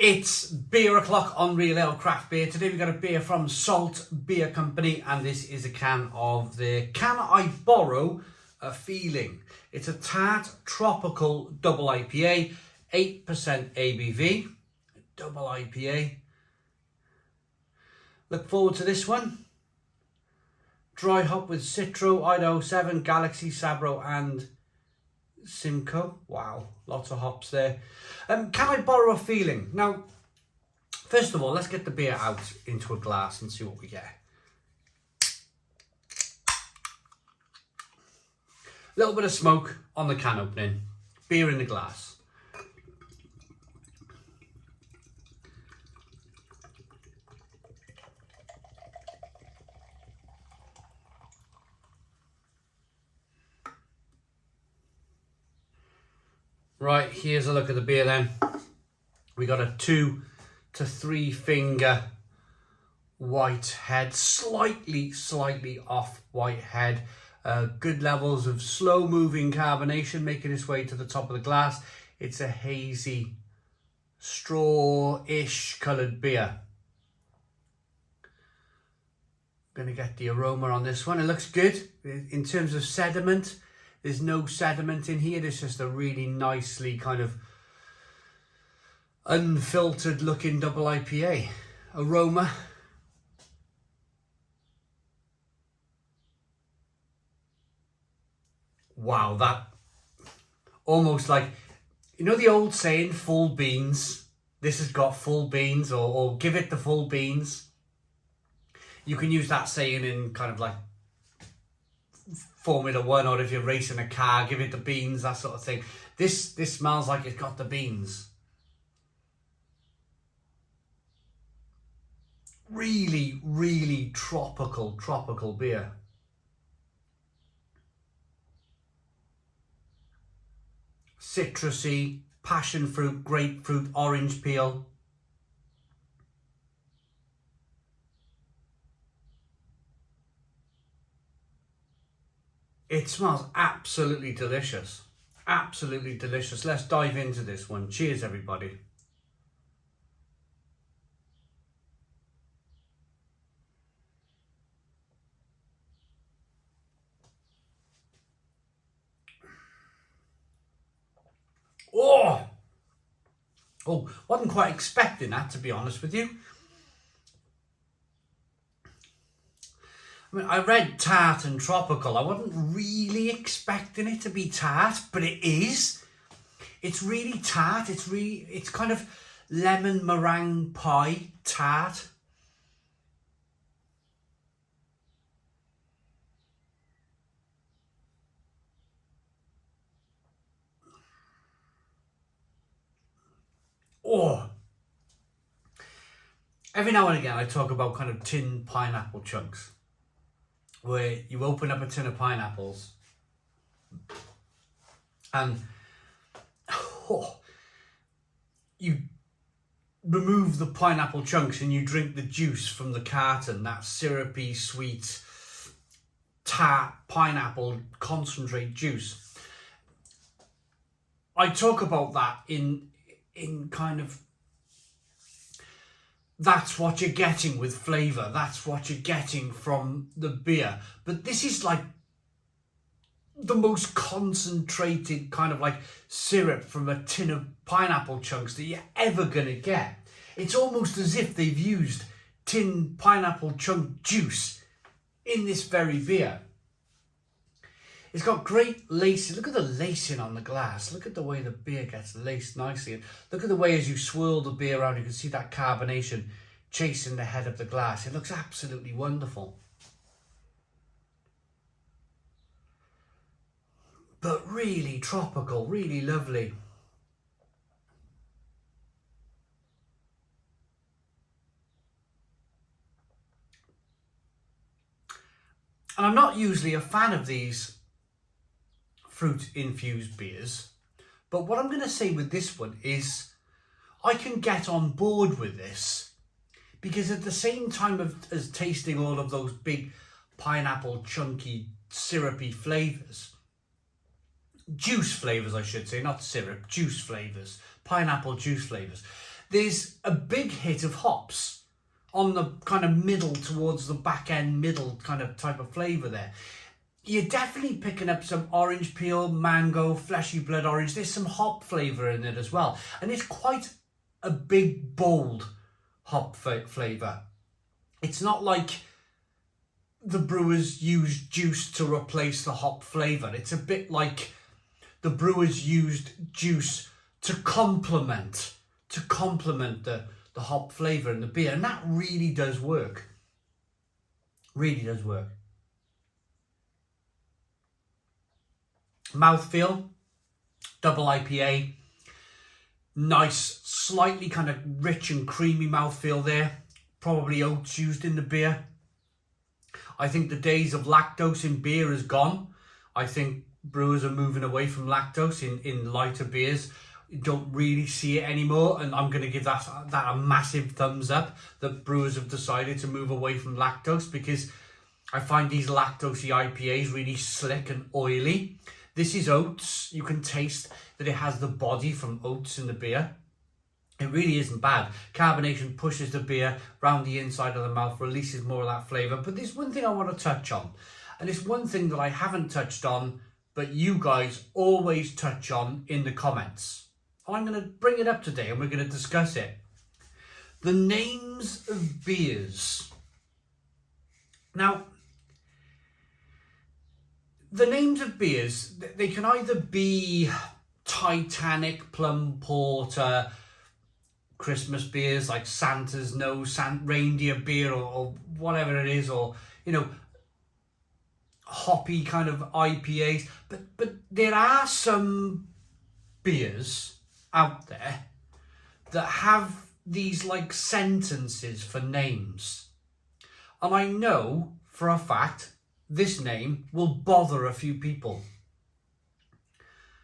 It's beer o'clock on Real Ale Craft Beer. Today we've got a beer from Salt Beer Company, and this is a can of the Can I Borrow a Feeling? It's a Tart Tropical Double IPA, 8% ABV, double IPA. Look forward to this one. Dry hop with Citro, Idaho 7, Galaxy, Sabro and Simcoe. Wow, lots of hops there. Can I borrow a feeling? Now, first of all, let's get the beer out into a glass and see what we get. A little bit of smoke on the can opening. Beer in the glass. Right, here's a look at the beer then. We got a 2 to 3 finger white head, slightly off white head. Good levels of slow moving carbonation making its way to the top of the glass. It's a hazy, straw-ish coloured beer. Gonna get the aroma on this one. It looks good. In terms of sediment, there's no sediment in here. There's just a really nicely kind of unfiltered looking double IPA. Aroma. Wow, that almost like, you know the old saying, full beans? This has got full beans, or give it the full beans. You can use that saying in kind of like Formula 1, or if you're racing a car, give it the beans, that sort of thing. This smells like it's got the beans. Really tropical beer. Citrusy, passion fruit, grapefruit, orange peel. It smells absolutely delicious. Absolutely delicious. Let's dive into this one. Cheers, everybody. Oh, wasn't quite expecting that, to be honest with you. I mean, I read tart and tropical. I wasn't really expecting it to be tart, but it is. It's really tart. It's kind of lemon meringue pie tart. Oh. Every now and again I talk about kind of tin pineapple chunks, where you open up a tin of pineapples and you remove the pineapple chunks and you drink the juice from the carton, that syrupy, sweet, tart pineapple concentrate juice. I talk about that in kind of, that's what you're getting with flavour. That's what you're getting from the beer. But this is like the most concentrated kind of like syrup from a tin of pineapple chunks that you're ever going to get. It's almost as if they've used tin pineapple chunk juice in this very beer. It's got great lacing. Look at the lacing on the glass. Look at the way the beer gets laced nicely. And look at the way as you swirl the beer around, you can see that carbonation chasing the head of the glass. It looks absolutely wonderful. But really tropical, really lovely. And I'm not usually a fan of these fruit infused beers, but what I'm going to say with this one is I can get on board with this, because at the same time as tasting all of those big pineapple chunky syrupy flavours, juice flavours I should say, not syrup, juice flavours, pineapple juice flavours, there's a big hit of hops on the kind of middle towards the back end, middle kind of type of flavour there. You're definitely picking up some orange peel, mango, fleshy blood orange. There's some hop flavour in it as well. And it's quite a big, bold hop flavour. It's not like the brewers used juice to replace the hop flavour. It's a bit like the brewers used juice to complement the hop flavour in the beer. And that really does work. Really does work. Mouthfeel, double IPA. Nice, slightly kind of rich and creamy mouthfeel there. Probably oats used in the beer. I think the days of lactose in beer is gone. I think brewers are moving away from lactose in lighter beers. You don't really see it anymore, and I'm going to give that a massive thumbs up that brewers have decided to move away from lactose, because I find these lactosey IPAs really slick and oily. This is oats. You can taste that it has the body from oats in the beer. It really isn't bad. Carbonation pushes the beer round the inside of the mouth, releases more of that flavour. But there's one thing I want to touch on. And it's one thing that I haven't touched on, but you guys always touch on in the comments. I'm going to bring it up today and we're going to discuss it. The names of beers. Now, the names of beers, they can either be Titanic, Plum Porter, Christmas beers like Santa's Nose, Reindeer beer, or whatever it is, or, you know, hoppy kind of IPAs. But there are some beers out there that have these like sentences for names. And I know for a fact this name will bother a few people.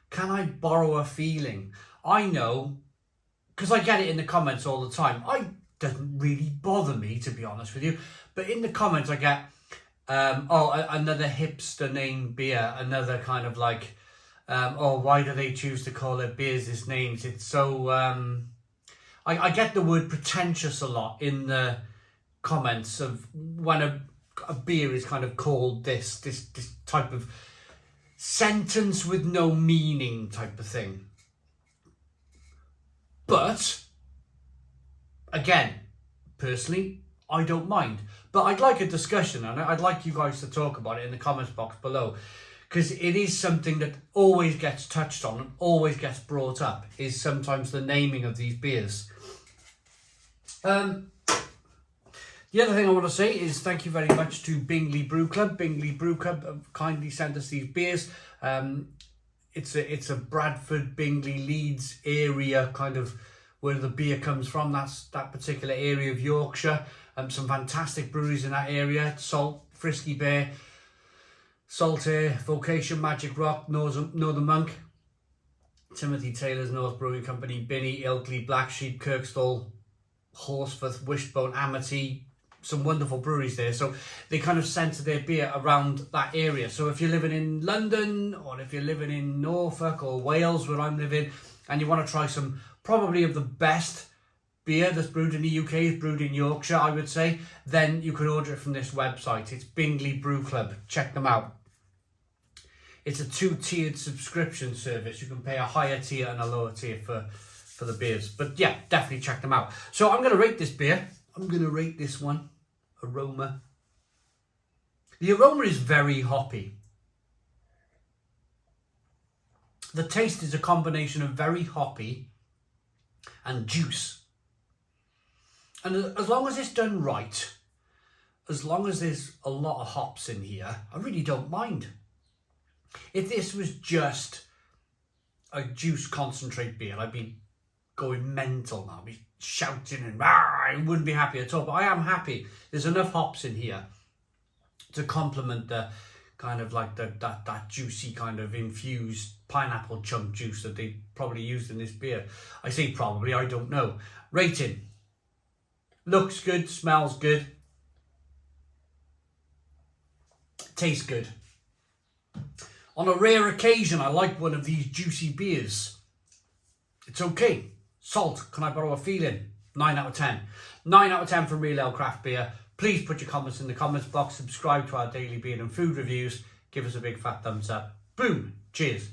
Can I borrow a feeling? I know, because I get it in the comments all the time. It doesn't really bother me, to be honest with you. But in the comments I get, another hipster name beer, another kind of like, why do they choose to call their beers this names? It's so, I get the word pretentious a lot in the comments of when a beer is kind of called this type of sentence with no meaning type of thing. But, again, personally, I don't mind. But I'd like a discussion, and I'd like you guys to talk about it in the comments box below. Because it is something that always gets touched on and always gets brought up, is sometimes the naming of these beers. The other thing I want to say is thank you very much to Bingley Brew Club. Bingley Brew Club have kindly sent us these beers. It's a Bradford, Bingley, Leeds area kind of where the beer comes from. That's that particular area of Yorkshire. Some fantastic breweries in that area. Salt, Frisky Bear, Saltair, Vocation, Magic Rock, Northern Monk, Timothy Taylor's North Brewing Company, Binney, Ilkley, Black Sheep, Kirkstall, Horsforth, Wishbone, Amity. Some wonderful breweries there. So they kind of centre their beer around that area. So if you're living in London, or if you're living in Norfolk or Wales, where I'm living, and you want to try some probably of the best beer that's brewed in the UK, is brewed in Yorkshire, I would say, then you can order it from this website. It's Bingley Brew Club. Check them out. It's a 2-tiered subscription service. You can pay a higher tier and a lower tier for the beers. But yeah, definitely check them out. So I'm going to rate this beer. I'm going to rate this one, Aroma. The aroma is very hoppy. The taste is a combination of very hoppy and juice. And as long as it's done right, as long as there's a lot of hops in here, I really don't mind. If this was just a juice concentrate beer, I'd be going mental now. I'd be shouting and I wouldn't be happy at all. But I am happy. There's enough hops in here to complement the kind of like that juicy kind of infused pineapple chunk juice that they probably used in this beer. I say probably, I don't know. Rating. Looks good, smells good. Tastes good. On a rare occasion, I like one of these juicy beers. It's okay. Salt, can I borrow a feeling? 9 out of 10. 9 out of 10 from Real Ale Craft Beer. Please put your comments in the comments box. Subscribe to our daily beer and food reviews. Give us a big fat thumbs up. Boom. Cheers.